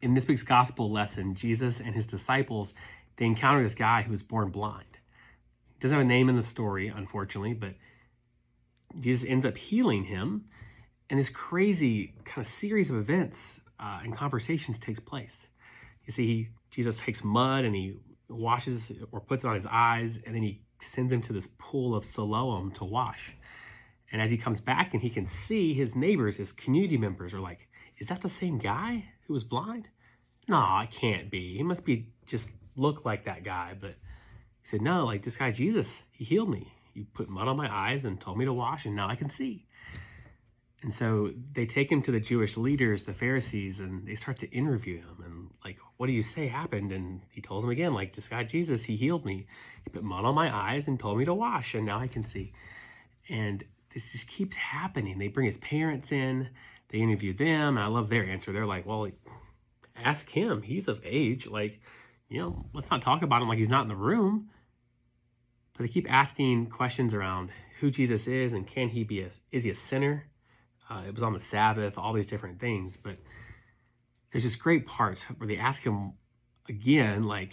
In this week's gospel lesson, Jesus and his disciples, they encounter this guy who was born blind. He doesn't have a name in the story, unfortunately, but Jesus ends up healing him, and this crazy kind of series of events and conversations takes place. You see, Jesus takes mud and he washes or puts it on his eyes, and then he sends him to this pool of Siloam to wash. And as he comes back and he can see, his neighbors, his community members are like, is that the same guy who was blind? No, it can't be. He must be just look like that guy. But he said, no, like this guy Jesus, he healed me. He put mud on my eyes and told me to wash, and now I can see. And so they take him to the Jewish leaders, the Pharisees, and they start to interview him. And like, what do you say happened? And he tells them again, like, this guy Jesus, he healed me. He put mud on my eyes and told me to wash, and now I can see. And this just keeps happening. They bring his parents in, they interview them, and I love their answer. They're like, well, ask him. He's of age. Like, let's not talk about him like he's not in the room. But they keep asking questions around who Jesus is and is he a sinner? It was on the Sabbath, all these different things. But there's this great part where they ask him again, like,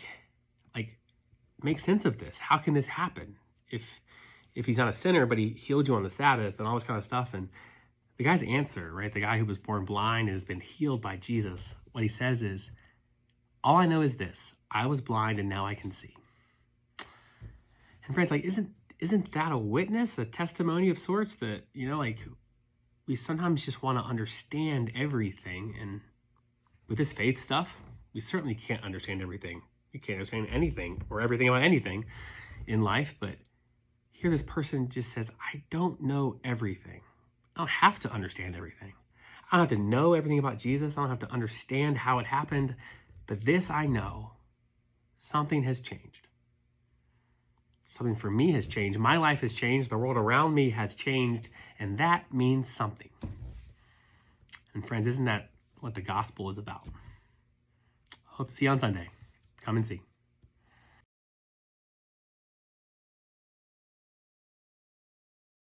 make sense of this. How can this happen? If he's not a sinner, but he healed you on the Sabbath and all this kind of stuff. And the guy's answer, right? The guy who was born blind and has been healed by Jesus. What he says is, all I know is this: I was blind and now I can see. And friends, like, isn't that a witness, a testimony of sorts that, we sometimes just want to understand everything. And with this faith stuff, we certainly can't understand everything. We can't understand anything or everything about anything in life. But here this person just says, I don't know everything. I don't have to understand everything. I don't have to know everything about Jesus. I don't have to understand how it happened. But this I know, something has changed. Something for me has changed. My life has changed. The world around me has changed. And that means something. And friends, isn't that what the gospel is about? Hope to see you on Sunday. Come and see.